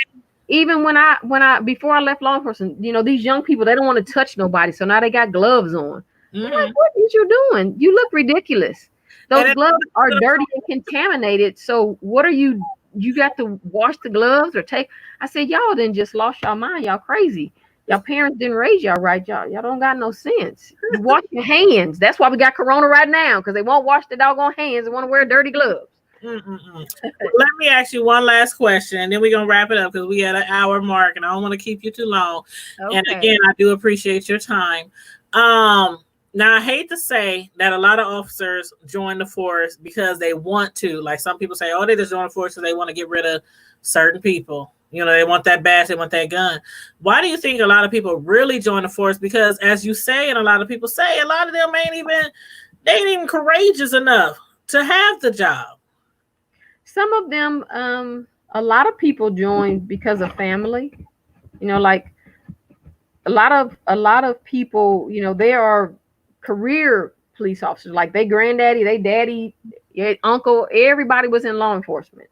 Even before I left law enforcement, these young people, they don't want to touch nobody. So now they got gloves on. I'm like, what is you doing? You look ridiculous. Those gloves are dirty and contaminated. So what are you got to wash the gloves or take? I said, y'all didn't just lost y'all mind. Y'all crazy. Y'all parents didn't raise y'all right. Y'all don't got no sense. You wash your hands. That's why we got corona right now, because they won't wash the doggone hands and want to wear dirty gloves. Let me ask you one last question, and then we're going to wrap it up because we at an hour mark, and I don't want to keep you too long. Okay. And again, I do appreciate your time. Now, I hate to say that a lot of officers join the force because they want to. Like some people say, they just join the force because they want to get rid of certain people. They want that badge, they want that gun. Why do you think a lot of people really join the force? Because as you say, and a lot of people say, a lot of them ain't even courageous enough to have the job. Some of them, a lot of people join because of family. Like a lot of people, they are career police officers. Like they granddaddy, they daddy, uncle, everybody was in law enforcement.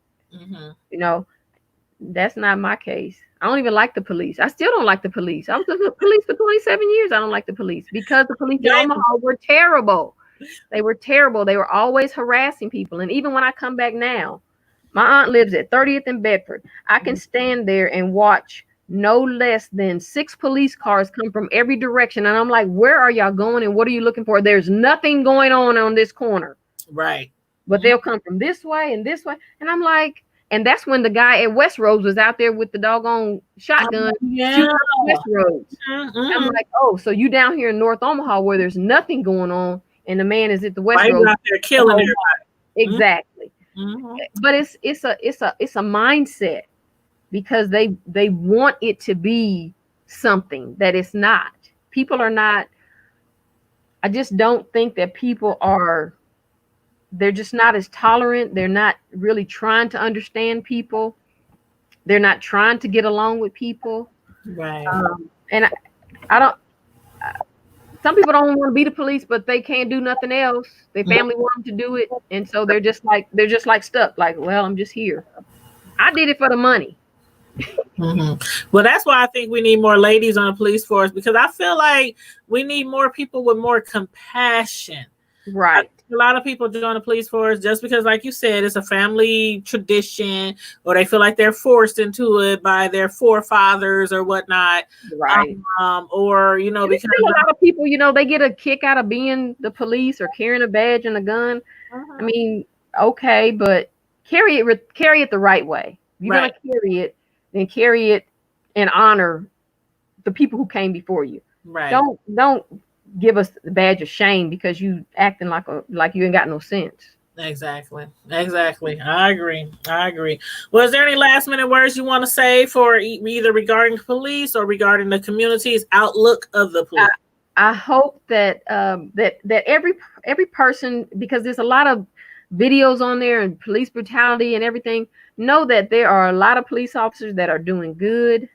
That's not my case. I don't even like the police. I still don't like the police. I was in the police for 27 years. I don't like the police because the police in Omaha were terrible. They were terrible. They were always harassing people. And even when I come back now, my aunt lives at 30th and Bedford. I can stand there and watch no less than 6 police cars come from every direction. And I'm like, where are y'all going and what are you looking for? There's nothing going on this corner. Right. But they'll come from this way and this way. And I'm like, and that's when the guy at Westroads was out there with the doggone shotgun shooting up Westroads. I'm like, so you down here in North Omaha where there's nothing going on, and the man is at the Westroads out there killing everybody. Exactly. But it's a mindset because they want it to be something that it's not. People are not. I just don't think that people are. They're just not as tolerant. They're not really trying to understand people. They're not trying to get along with people. Right. And I don't. Some people don't want to be the police, but they can't do nothing else. Their family want them to do it, and so they're just like stuck. Like, well, I'm just here. I did it for the money. Well, that's why I think we need more ladies on the police force, because I feel like we need more people with more compassion. Right. A lot of people join the police force just because, like you said, it's a family tradition, or they feel like they're forced into it by their forefathers or whatnot. Right. Or, because a lot of people, they get a kick out of being the police or carrying a badge and a gun. I mean, okay, but carry it the right way. You're going to carry it, then carry it and honor the people who came before you. Right. Don't give us the badge of shame because you acting like you ain't got no sense. Exactly. I agree. Well, is there any last minute words you want to say for either regarding police or regarding the community's outlook of the police? I hope that that every person, because there's a lot of videos on there and police brutality and everything, know that there are a lot of police officers that are doing good.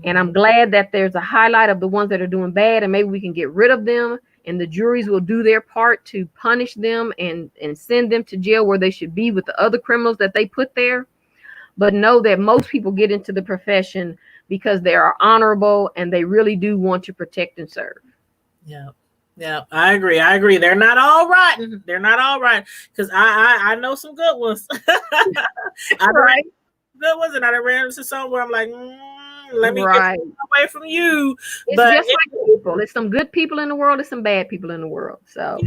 And I'm glad that there's a highlight of the ones that are doing bad, and maybe we can get rid of them, and the juries will do their part to punish them and send them to jail where they should be with the other criminals that they put there. But know that most people get into the profession because they are honorable and they really do want to protect and serve. Yeah, I agree. They're not all rotten. Because I know some good ones. Right. Good ones, and I ran into some where I'm like, let me get away from you. It's but just like people. There's some good people in the world. There's some bad people in the world. So.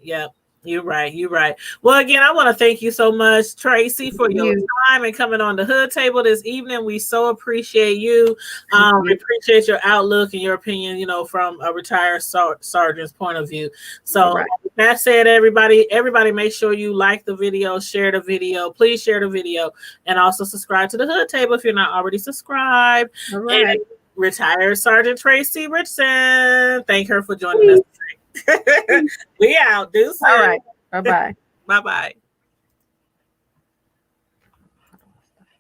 Yeah. You're right. You're right. Well, again, I want to thank you so much, Tracey, for your time and coming on the Hood Table this evening. We so appreciate you. We appreciate your outlook and your opinion, you know, from a retired sergeant's point of view. So with that said, everybody make sure you like the video, share the video. Please share the video and also subscribe to the Hood Table if you're not already subscribed. All right. And retired Sergeant Tracey Richardson. Thank her for joining us. We out. Do so. All right. Bye-bye. Bye-bye.